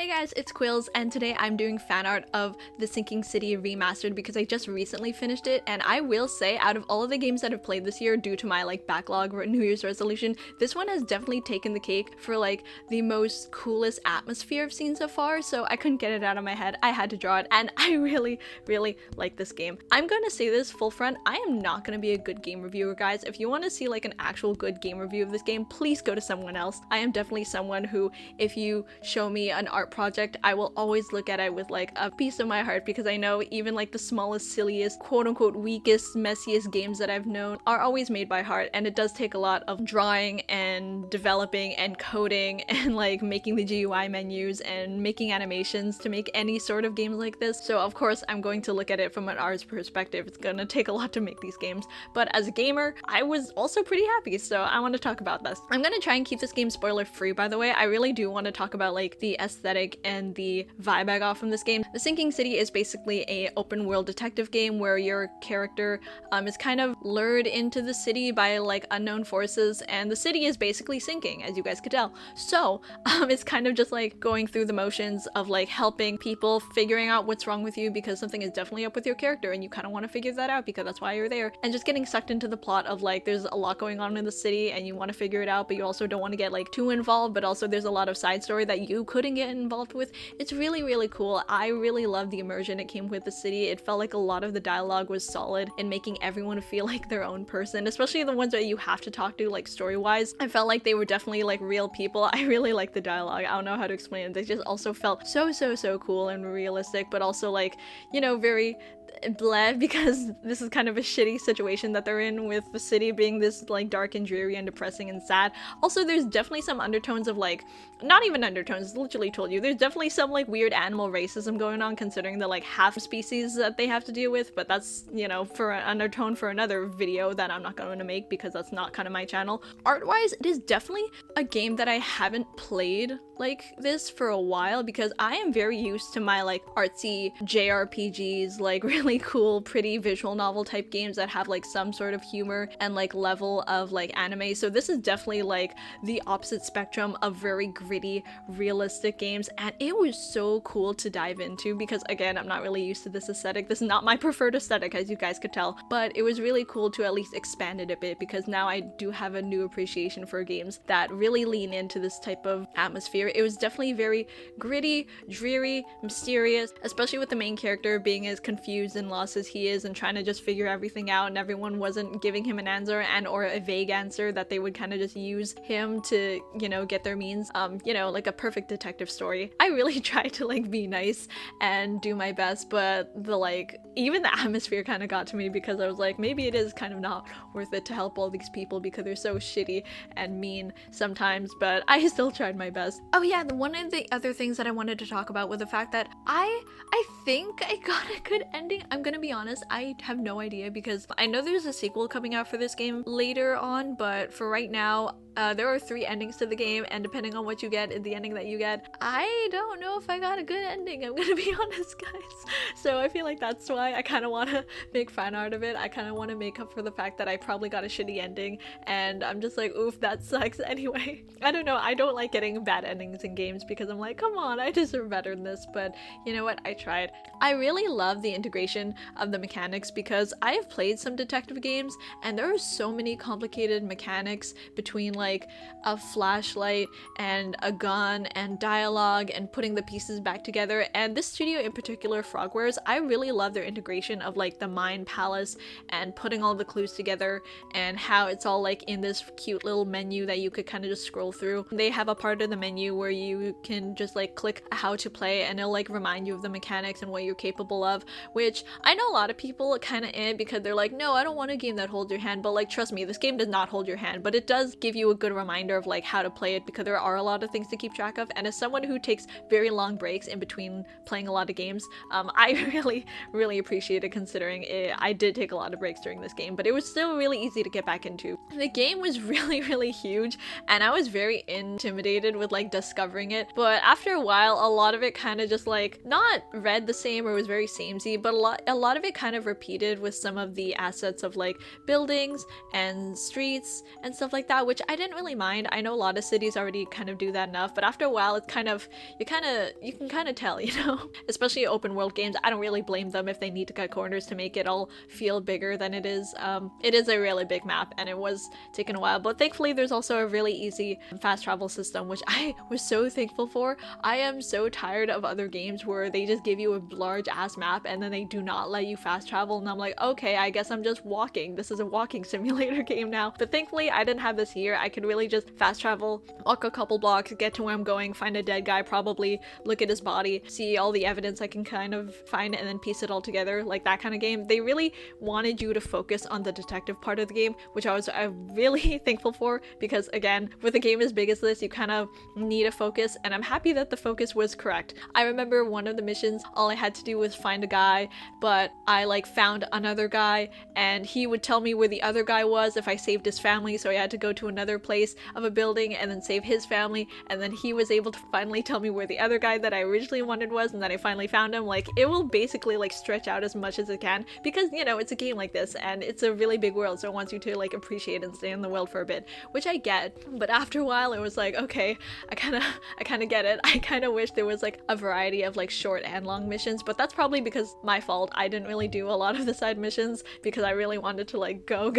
Hey guys, it's Quills, and today I'm doing fan art of The Sinking City Remastered because I just recently finished it, and I will say, out of all of the games that I've played this year due to my backlog New Year's resolution, this one has definitely taken the cake for the most coolest atmosphere I've seen so far, so I couldn't get it out of my head. I had to draw it, and I really like this game. I'm gonna say this full front, I am not gonna be a good game reviewer, guys. If you want to see an actual good game review of this game, please go to someone else. I am definitely someone who, if you show me an art project, I will always look at it with a piece of my heart, because I know even the smallest, silliest, quote-unquote weakest, messiest games that I've known are always made by heart, and it does take a lot of drawing and developing and coding and making the GUI menus and making animations to make any sort of games like this. So of course I'm going to look at it from an artist perspective. It's gonna take a lot to make these games, but as a gamer I was also pretty happy, so I want to talk about this. I'm gonna try and keep this game spoiler free, by the way. I really do want to talk about the aesthetic and the vibe I got from this game. The Sinking City is basically a open world detective game where your character is kind of lured into the city by unknown forces, and the city is basically sinking, as you guys could tell. So it's kind of just going through the motions of helping people, figuring out what's wrong with you, because something is definitely up with your character and you kind of want to figure that out because that's why you're there, and just getting sucked into the plot of there's a lot going on in the city and you want to figure it out, but you also don't want to get too involved, but also there's a lot of side story that you couldn't get involved with. It's really cool. I really love the immersion it came with the city. It felt a lot of the dialogue was solid in making everyone feel like their own person, especially the ones that you have to talk to story-wise. I felt they were definitely real people. I really like the dialogue. I don't know how to explain it. They just also felt so cool and realistic, but also very bleh, because this is kind of a shitty situation that they're in, with the city being this dark and dreary and depressing and sad. Also, there's definitely some undertones of not even undertones, literally told you, there's definitely some weird animal racism going on, considering the half species that they have to deal with, but that's, for an undertone for another video that I'm not going to make because that's not kind of my channel. Art-wise, it is definitely a game that I haven't played this for a while, because I am very used to my artsy JRPGs, really cool, pretty visual novel type games that have some sort of humor and level of anime. So this is definitely the opposite spectrum of very gritty, realistic games, and it was so cool to dive into, because again, I'm not really used to this aesthetic. This is not my preferred aesthetic, as you guys could tell, but it was really cool to at least expand it a bit, because now I do have a new appreciation for games that really lean into this type of atmosphere. It was definitely very gritty, dreary, mysterious, especially with the main character being as confused and lost as he is and trying to just figure everything out, and everyone wasn't giving him an answer, and or a vague answer that they would kind of just use him to, get their means. A perfect detective story. I really tried to be nice and do my best, but even the atmosphere kind of got to me, because I was maybe it is kind of not worth it to help all these people because they're so shitty and mean sometimes, but I still tried my best. Oh yeah, one of the other things that I wanted to talk about was the fact that I think I got a good ending. I'm gonna be honest, I have no idea, because I know there's a sequel coming out for this game later on, but for right now, there are 3 endings to the game, and depending on what you get, the ending that you get, I don't know if I got a good ending, I'm gonna be honest, guys. So I feel that's why I kind of want to make fan art of it. I kind of want to make up for the fact that I probably got a shitty ending, and I'm just oof, that sucks anyway. I don't know, I don't like getting bad endings in games, because I'm come on, I deserve better than this, but you know what, I tried. I really love the integration of the mechanics, because I have played some detective games, and there are so many complicated mechanics between a flashlight and a gun and dialogue and putting the pieces back together, and this studio in particular, Frogwares, I really love their integration of the Mind Palace and putting all the clues together, and how it's all in this cute little menu that you could kind of just scroll through. They have a part of the menu where you can just click how to play, and it'll remind you of the mechanics and what you're capable of, which I know a lot of people kind of because they're no, I don't want a game that holds your hand, but trust me, this game does not hold your hand, but it does give you a good reminder of how to play it, because there are a lot of things to keep track of, and as someone who takes very long breaks in between playing a lot of games, I really appreciate it, considering I did take a lot of breaks during this game, but it was still really easy to get back into. The game was really huge, and I was very intimidated with discovering it, but after a while a lot of it kind of just not read the same or was very samey, but a lot of it kind of repeated with some of the assets of like buildings and streets and stuff like that, which I didn't really mind. I know a lot of cities already kind of do that enough, but after a while it's kind of you can kind of tell, you know. Especially open world games, I don't really blame them if they need to cut corners to make it all feel bigger than it is. It is a really big map and it was taking a while, but thankfully there's also a really easy fast travel system, which I was so thankful for. I am so tired of other games where they just give you a large ass map and then they do not let you fast travel, and I'm like, okay, I guess I'm just walking. This is a walking simulator game now. But thankfully I didn't have this here. I could really just fast travel, walk a couple blocks, get to where I'm going, find a dead guy, probably look at his body, see all the evidence I can kind of find, and then piece it all together, like that kind of game. They really wanted you to focus on the detective part of the game, which I'm really thankful for, because again, with a game as big as this, you kind of need a focus, and I'm happy that the focus was correct. I remember one of the missions, all I had to do was find a guy, but I like found another guy and he would tell me where the other guy was if I saved his family, so I had to go to another place of a building and then save his family, and then he was able to finally tell me where the other guy that I originally wanted was, and then I finally found him. Like, it will basically like stretch out as much as it can, because you know, it's a game like this and it's a really big world, so it wants you to like appreciate and stay in the world for a bit, which I get. But after a while it was like, okay, I kind of get it. I kind of wish there was like a variety of like short and long missions, but that's probably because my fault. I didn't really do a lot of the side missions because I really wanted to like go.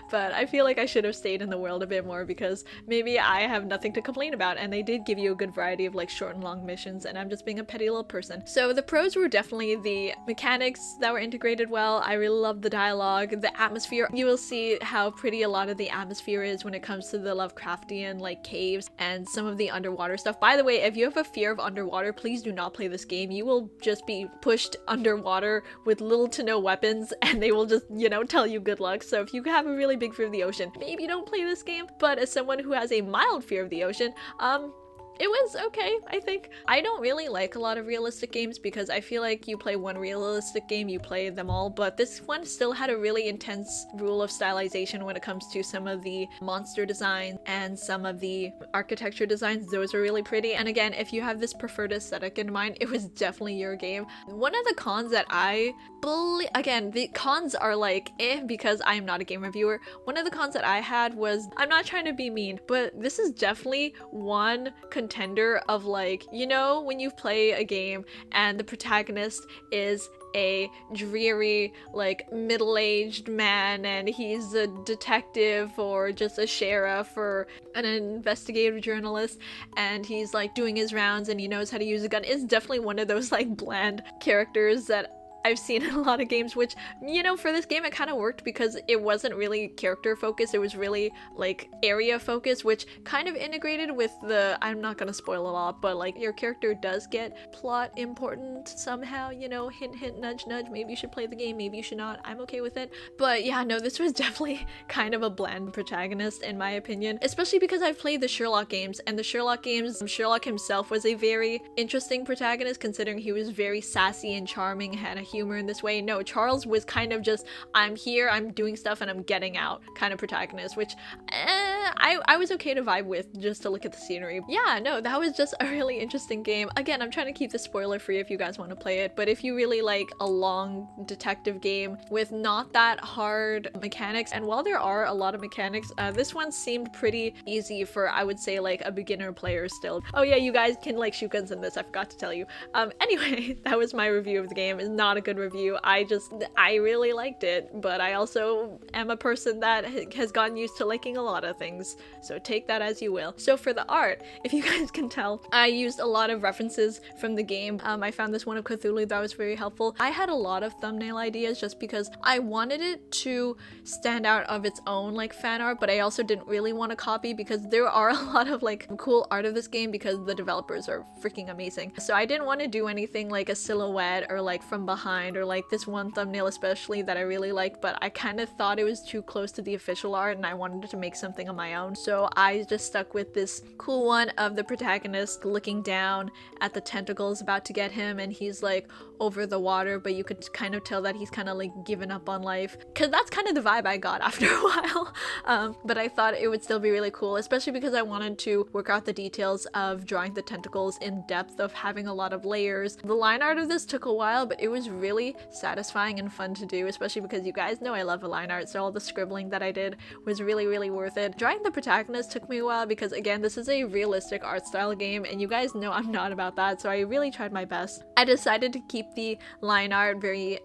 But I feel like I should have stayed in the world a bit more, because maybe I have nothing to complain about, and they did give you a good variety of like short and long missions, and I'm just being a petty little person. So the pros were definitely the mechanics that were integrated well. I really loved the dialogue, the atmosphere. You will see how pretty a lot of the atmosphere is when it comes to the Lovecraftian like caves and some of the underwater stuff. By the way, if you have a fear of underwater, please do not play this game. You will just be pushed underwater with little to no weapons, and they will just, you know, tell you good luck. So if you have a really big fear of the ocean, maybe don't play this game. But as someone who has a mild fear of the ocean, it was okay, I think. I don't really like a lot of realistic games because I feel like you play one realistic game, you play them all, but this one still had a really intense rule of stylization when it comes to some of the monster design and some of the architecture designs. Those are really pretty, and again, if you have this preferred aesthetic in mind, it was definitely your game. One of the cons that again, the cons are like because I am not a game reviewer. One of the cons that I had was, I'm not trying to be mean, but this is definitely one contender of like, you know, when you play a game and the protagonist is a dreary like middle-aged man and he's a detective or just a sheriff or an investigative journalist, and he's like doing his rounds and he knows how to use a gun. It's definitely one of those like bland characters that I've seen in a lot of games, which, you know, for this game it kind of worked because it wasn't really character focused, it was really like area focused, which kind of integrated with the, I'm not gonna spoil a lot, but like your character does get plot important somehow, you know, hint hint nudge nudge, maybe you should play the game, maybe you should not, I'm okay with it. But yeah, no, this was definitely kind of a bland protagonist in my opinion, especially because I've played the Sherlock games, and the Sherlock games, Sherlock himself was a very interesting protagonist considering he was very sassy and charming, had a humor in this way. No, Charles was kind of just, I'm here, I'm doing stuff, and I'm getting out kind of protagonist, which I was okay to vibe with just to look at the scenery. Yeah, no, that was just a really interesting game. Again, I'm trying to keep this spoiler free if you guys want to play it, but if you really like a long detective game with not that hard mechanics, and while there are a lot of mechanics, this one seemed pretty easy for, I would say, like a beginner player still. Oh yeah, you guys can like shoot guns in this, I forgot to tell you. Anyway, that was my review of the game. It's not a good review. I really liked it, but I also am a person that has gotten used to liking a lot of things, so take that as you will. So for the art, if you guys can tell, I used a lot of references from the game. I found this one of Cthulhu that was very helpful. I had a lot of thumbnail ideas just because I wanted it to stand out of its own like fan art, but I also didn't really want to copy because there are a lot of like cool art of this game because the developers are freaking amazing. So I didn't want to do anything like a silhouette or like from behind, or like this one thumbnail especially that I really like, but I kind of thought it was too close to the official art and I wanted to make something on my down. So I just stuck with this cool one of the protagonist looking down at the tentacles about to get him, and he's like over the water, but you could kind of tell that he's kind of like given up on life, because that's kind of the vibe I got after a while. But I thought it would still be really cool, especially because I wanted to work out the details of drawing the tentacles in depth, of having a lot of layers. The line art of this took a while, but it was really satisfying and fun to do, especially because you guys know I love a line art, so all the scribbling that I did was really worth it. Drawing the protagonist took me a while because, again, this is a realistic art style game, and you guys know I'm not about that, so I really tried my best. I decided to keep the line art very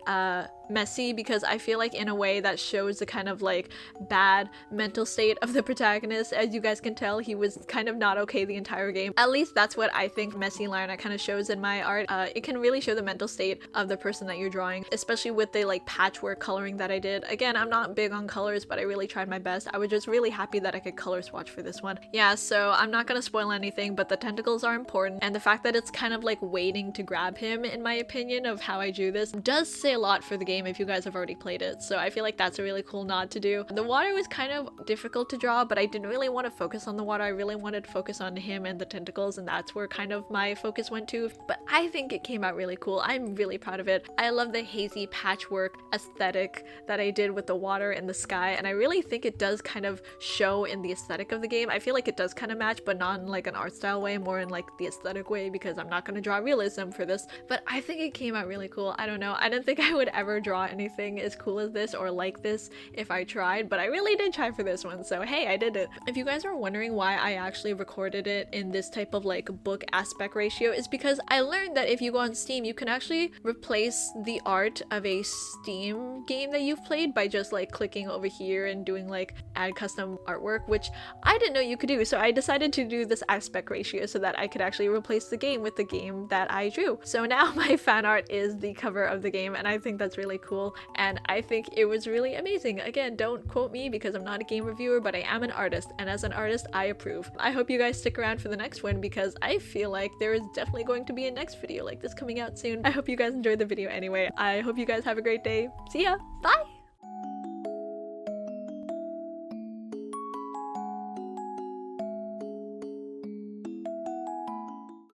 messy because I feel like in a way that shows the kind of like bad mental state of the protagonist. As you guys can tell, he was kind of not okay the entire game. At least that's what I think messy line art kind of shows in my art. It can really show the mental state of the person that you're drawing, especially with the like patchwork coloring that I did. Again, I'm not big on colors, but I really tried my best. I was just really happy that I could color swatch for this one. Yeah, so I'm not gonna spoil anything, but the tentacles are important, and the fact that it's kind of like waiting to grab him, in my opinion, of how I drew this, does say a lot for the game if you guys have already played it. So I feel like that's a really cool nod to do. The water was kind of difficult to draw, but I didn't really want to focus on the water. I really wanted to focus on him and the tentacles, and that's where kind of my focus went to. But I think it came out really cool. I'm really proud of it. I love the hazy patchwork aesthetic that I did with the water and the sky, and I really think it does kind of show in the aesthetic of the game. I feel like it does kind of match, but not in like an art style way, more in like the aesthetic way, because I'm not going to draw realism for this. But I think it came out really cool. I don't know. I didn't think I would ever draw anything as cool as this or like this if I tried, but I really did try for this one, so hey, I did it. If you guys are wondering why I actually recorded it in this type of like book aspect ratio, is because I learned that if you go on Steam, you can actually replace the art of a Steam game that you've played by just like clicking over here and doing like add custom artwork, which I didn't know you could do. So I decided to do this aspect ratio so that I could actually replace the game with the game that I drew. So now my fan art is the cover of the game, and I think that's really cool, and I think it was really amazing. Again, don't quote me because I'm not a game reviewer, but I am an artist, and as an artist, I approve. I hope you guys stick around for the next one because I feel like there is definitely going to be a next video like this coming out soon. I hope you guys enjoyed the video anyway. I hope you guys have a great day. See ya! Bye!